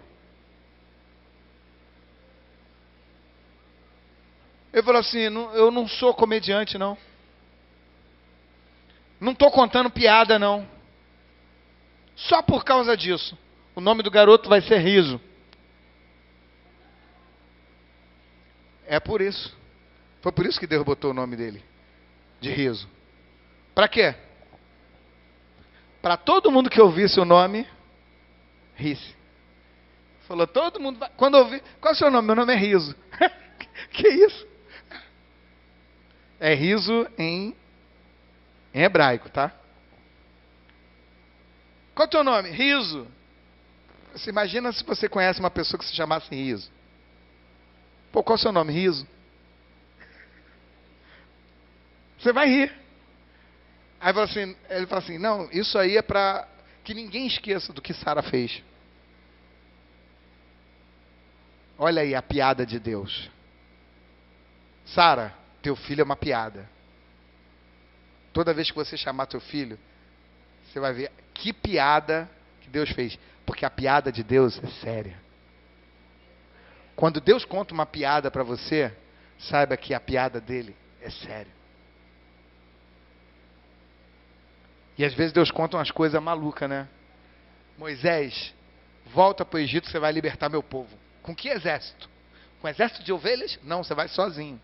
Ele falou assim, eu não sou comediante, não. Não estou contando piada, não. Só por causa disso. O nome do garoto vai ser Riso. É por isso. Foi por isso que Deus botou o nome dele de Riso. Para quê? Para todo mundo que ouvisse o nome, risse. Falou, todo mundo vai... Quando ouvir, qual é o seu nome? Meu nome é Riso. Que isso? É riso em hebraico, tá? Qual é o teu nome? Riso. Você imagina se você conhece uma pessoa que se chamasse Riso. Pô, qual é o seu nome? Riso. Você vai rir. Aí ele fala assim, não, isso aí é para que ninguém esqueça do que Sara fez. Olha aí a piada de Deus. Sara, teu filho é uma piada. Toda vez que você chamar teu filho, você vai ver que piada que Deus fez. Porque a piada de Deus é séria. Quando Deus conta uma piada para você, saiba que a piada dele é séria. E às vezes Deus conta umas coisas malucas, né? Moisés, volta para o Egito, você vai libertar meu povo. Com que exército? Com exército de ovelhas? Não, você vai sozinho.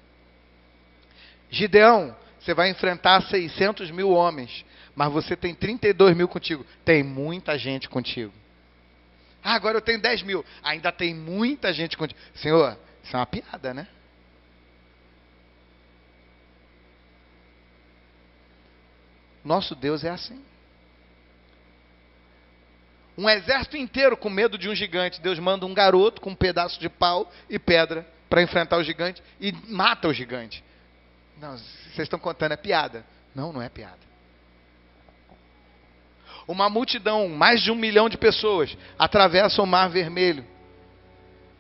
Gideão, você vai enfrentar 600 mil homens, mas você tem 32 mil contigo. Tem muita gente contigo. Ah, agora eu tenho 10 mil. Ainda tem muita gente contigo. Senhor, isso é uma piada, né? Nosso Deus é assim. Um exército inteiro com medo de um gigante. Deus manda um garoto com um pedaço de pau e pedra para enfrentar o gigante e mata o gigante. Não, vocês estão contando, é piada. Não, não é piada. Uma multidão, mais de 1 milhão de pessoas, atravessa o Mar Vermelho.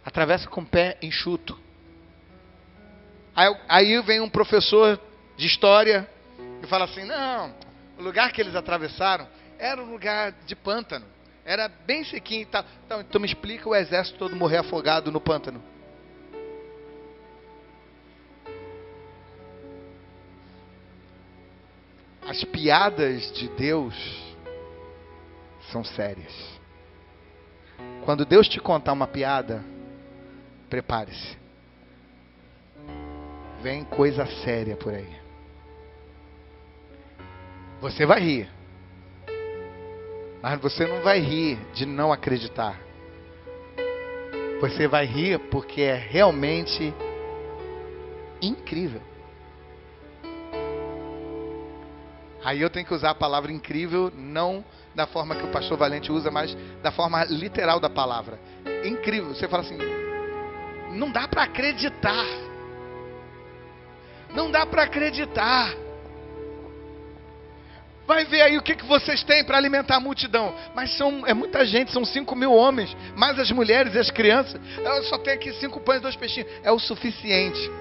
Atravessa com o pé enxuto. Aí vem um professor de história e fala assim, não, o lugar que eles atravessaram era um lugar de pântano. Era bem sequinho e tal. Então me explica o exército todo morrer afogado no pântano. As piadas de Deus são sérias. Quando Deus te contar uma piada, prepare-se. Vem coisa séria por aí. Você vai rir. Mas você não vai rir de não acreditar. Você vai rir porque é realmente incrível. Aí eu tenho que usar a palavra incrível, não da forma que o pastor Valente usa, mas da forma literal da palavra. Incrível. Você fala assim, não dá para acreditar. Não dá para acreditar. Vai ver aí o que vocês têm para alimentar a multidão. Mas é muita gente, são 5 mil homens, mais as mulheres e as crianças. Eu só tenho aqui 5 pães e 2 peixinhos. É o suficiente.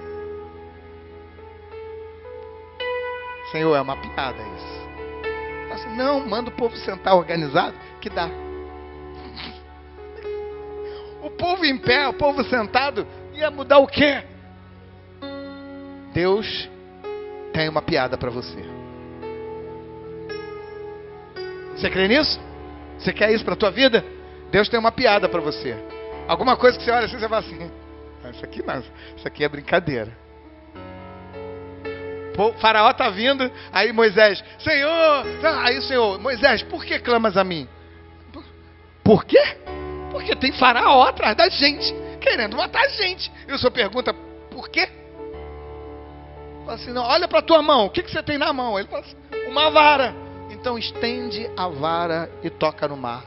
Senhor, é uma piada isso. Assim, não, manda o povo sentar organizado, que dá. O povo em pé, o povo sentado, ia mudar o quê? Deus tem uma piada para você. Você crê nisso? Você quer isso para a tua vida? Deus tem uma piada para você. Alguma coisa que você olha assim, você fala assim, isso aqui não, isso aqui é brincadeira. O faraó está vindo, aí Moisés, Senhor, aí Senhor, Moisés, por que clamas a mim? Por quê? Porque tem faraó atrás da gente, querendo matar a gente. E o senhor pergunta, por quê? Fala assim, não, olha para a tua mão, o que você tem na mão? Ele fala assim, uma vara. Então estende a vara e toca no mar.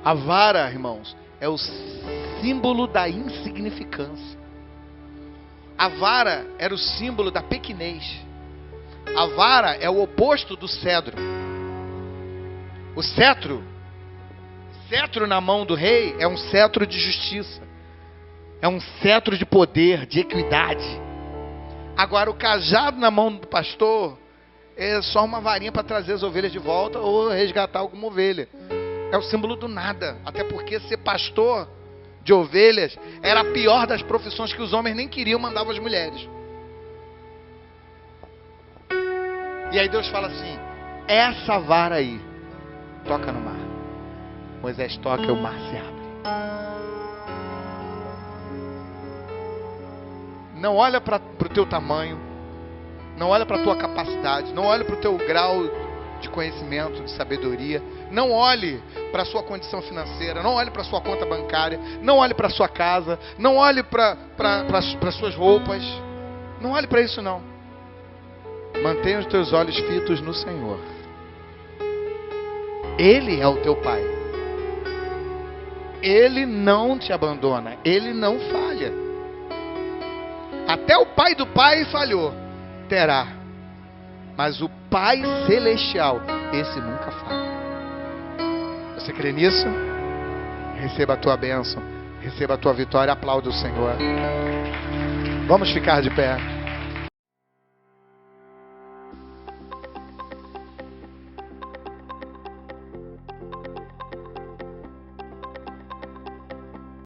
A vara, irmãos, é o símbolo da insignificância. A vara era o símbolo da pequenez. A vara é o oposto do cedro. O cetro na mão do rei é um cetro de justiça. É um cetro de poder, de equidade. Agora o cajado na mão do pastor é só uma varinha para trazer as ovelhas de volta ou resgatar alguma ovelha. É o símbolo do nada. Até porque ser pastor de ovelhas era a pior das profissões que os homens nem queriam, mandavam as mulheres. E aí Deus fala assim, essa vara aí, toca no mar. Moisés toca e o mar se abre. Não olha para o teu tamanho, não olha para a tua capacidade, não olha para o teu grau de conhecimento, de sabedoria, não olhe para a sua condição financeira, não olhe para a sua conta bancária, não olhe para a sua casa, não olhe para as suas roupas, não olhe para isso não. Mantenha os teus olhos fitos no Senhor. Ele é o teu Pai. Ele não te abandona, Ele não falha. Até o pai do pai falhou, Terá. Mas o Pai Celestial, esse nunca falha. Você crê nisso? Receba a tua bênção, receba a tua vitória, aplauda o Senhor. Vamos ficar de pé.